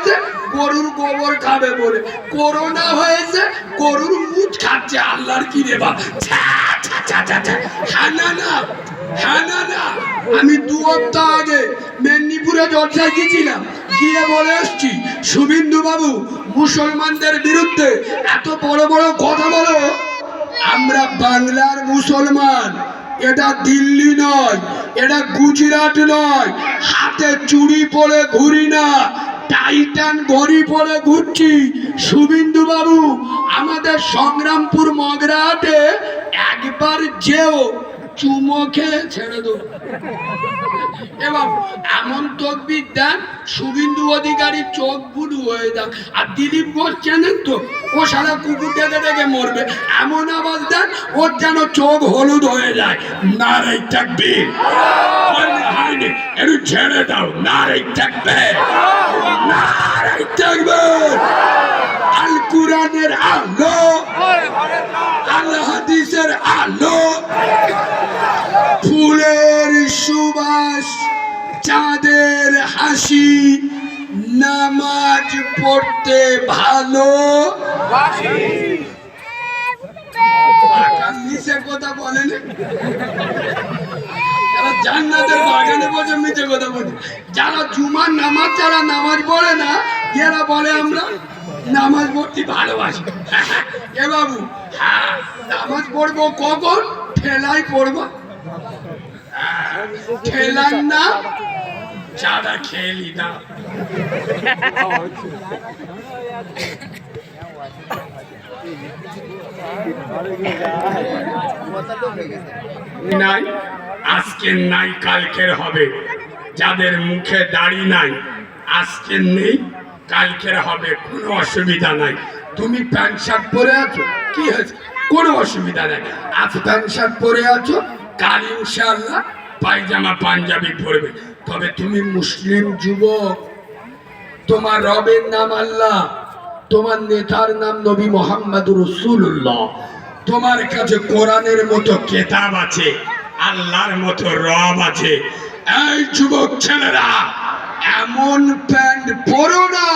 হয়েছে গরুর গোবর খাবে বলে, করোনা হয়েছে গরুর মুখ খাচ্ছে। আল্লাহর কি রে বাপ, হ্যাঁ না না, হ্যাঁ না না। আমি 2 সপ্তাহ আগে মেদিনীপুরে জলসায় গিয়েছিলাম, গিয়ে বলে এসছি শুভেন্দু বাবু মুসলমানদের বিরুদ্ধে এত বড় বড় কথা বলো। আমরা বাংলার মুসলমান, এটা দিল্লি নয়, এটা গুজরাট নয়। হাতে চুড়ি পরে ঘুরি না, টাইটান ঘড়ি পরে ঘুরছি। শুভেন্দু বাবু আমাদের সংগ্রামপুর মগরাহাটে একবার যেও, চুমো খেয়ে ছেড়ে দেবো। এবং এমন তকবির দেন শুভেন্দু অধিকারী চোখ বুলু হয়ে যাক। আর দিলীপ ঘোষ চেনেন তো, ও সারা কুকুর ডেকে ডেকে মরবে, এমন আওয়াজ দেন ওর যেন চোখ হলুদ হয়ে যায়। নারে তাকবীর, একটু ছেড়ে দাও, নারে তাকবীর, নারে তাকবীর। আল কুরআনের আলো, আল হাদিসের আলো, ফুলের সুবাস, চাঁদের হাসি, নামাজ পড়তে ভালো। মিছে কথা বলেন, জান্নাতের বাগানে বসে মিছে কথা বলে। যারা জুমার নামাজ, যারা নামাজ পড়ে না, এরা বলে আমরা নামাজ পড়তে ভালোবাসি। এ বাবু, হ্যাঁ নামাজ পড়বো কখন? ঠেলাই পড়বো, ঠেলার না চাঁদা খেলি না। নাই আজকের নাই কালকের হবে। যাদের মুখে দাড়ি নাই আজকের নেই কালকের হবে, কোনো অসুবিধা নাই। তুমি প্যান্ট শার্ট পরে আছো, কি হয়েছে? কোনো অসুবিধা নাই। আজ প্যান্ট শার্ট পরে আছো, কাল ইনশাআল্লাহ পায়জামা পাঞ্জাবি পরবে। তবে তুমি মুসলিম যুবক, তোমার রবের নাম আল্লাহ, তোমার নেতার নাম নবী মুহাম্মদুর রাসূলুল্লাহ, তোমার কাছে কোরআনের মতো কিতাব আছে, আল্লাহর মতো রব আছে। এই যুবক ছেলেরা, এমন প্যান্ট পরো না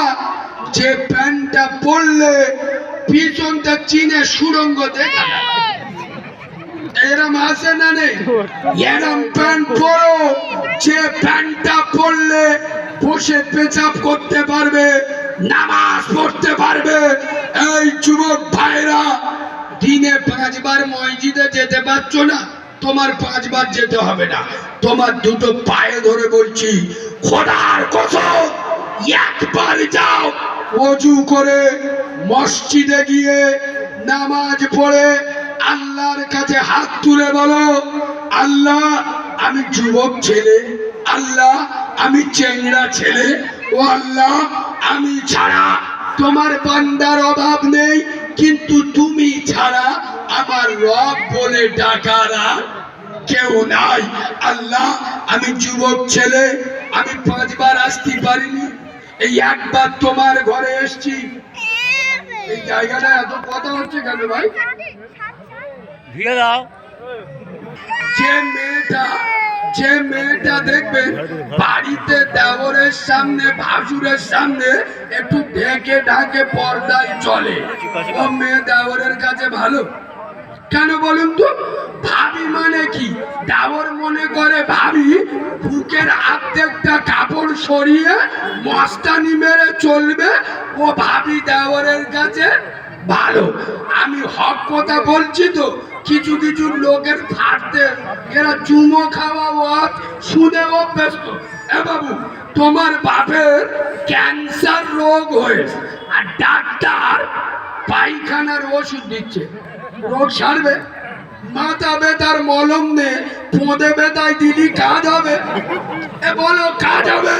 যে প্যান্টটা পরলে পিছনটা চিনে সুরঙ্গ দেখা যায়। এরম আছে না নেই? এরম প্যান্ট পরো যে প্যান্টটা পরলে বসে পেচাব করতে পারবে, নামাজ পড়তে পারবে। এই যুবক ভাইরা, দিনে 5 বার মসজিদে যেতে পারছো না, তোমার 5 বার যেতে হবে না। তোমার দুটো পায়ে ধরে বলছি, খোদার কসম, একবার যাও ওযু করে মসজিদে গিয়ে নামাজ পড়ে আল্লাহর কাছে হাত তুলে বলো, আল্লাহ আমি যুবক ছেলে, আল্লাহ আমি চেংড়া ছেলে, ও আল্লাহ আমি ছাড়া তোমার বান্দার অভাব নেই, কিন্তু তুমি ছাড়া আমার রব বলে ডাকার আর কেউ নাই। আল্লাহ আমি যুবক ছেলে, আমি 5 বার আসতে পারিনি, এই একবার তোমার ঘরে এসছি। এই জায়গাটা এত কথা হচ্ছে কেন ভাই? যে মেয়েটা দেখবেন বাড়িতে দেওরের সামনে, ভাসুরের সামনে একটু ঢেকে ঢাকে পর্দায় চলে, ও মেয়ে দেওরের কাছে ভালো কেন বলুন তো? ভাবি মানে কি? দেওর মনে করে ভাবি বুকের অর্ধেকটা কাপড় সরিয়ে মস্তানি মেরে চলবে, ও ভাবি দেওরের কাছে ভালো। আমি হক কথা বলছি তো, কিছু কিছু লোকের ফাটতে এরা চুমো খাওয়া ওয়াজ শুনে অভ্যস্ত। এ বাবু, তোমার বাপের ক্যান্সার রোগ হয়েছে আর ডাক্তার পায়খানার ওষুধ দিচ্ছে, রোগ সারবে? মাথা ব্যথার মলম নে, পোঁদে ব্যথায় দিদি কাজ হবে? এ বলো কাজ হবে?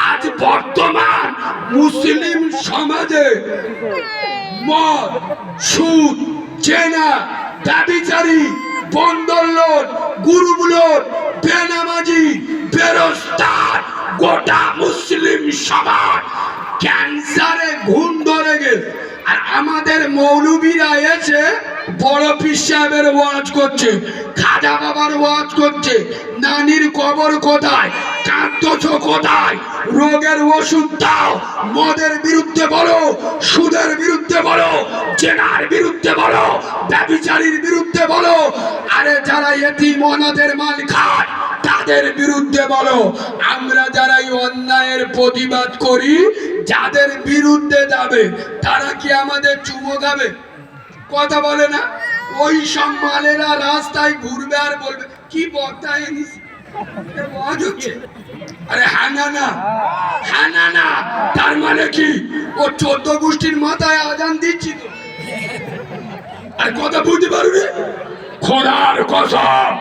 আজ বর্তমান মুসলিম সমাজে মদ, সুদ, জেনা, ব্যভিচারী, বন্দরলোড, গুরুগুলোর, বেনামাজি, বেরোজগার, গোটা মুসলিম সমাজ ক্যান্সারে ঘুম ধরে গেছে। আর আমাদের মৌলবীরা এসে বড় পীর সাহেবের ওয়াজ করছে, খাজা বাবার ওয়াজ করছে, নানির কবর কোথায়, কাঁদছো কোথায়, রোগের ওষুধ দাও, মদের বিরুদ্ধে বলো, সুদের বিরুদ্ধে বলো, জেনার বিরুদ্ধে বলো, ব্যভিচারীর বিরুদ্ধে বলো, আরে যারা এতিম অনাথের মাল খায় তাদের বিরুদ্ধে বলো। আমরা যারা এই অন্যায়ের প্রতিবাদ করি, যাদের বিরুদ্ধে যাবে তারা কি আমাদের চুমো খাবে? কথা বলে না? ওই সব মালেরা রাস্তায় ঘুরবে আর বলবে কি বক্তা এনেছিস, আরে হানানা হানানা, তার মানে কি ও 14 গোষ্ঠীর মাথায় আজান দিচ্ছি তো। আর কথা বুঝতে পারবে? খোদার কসম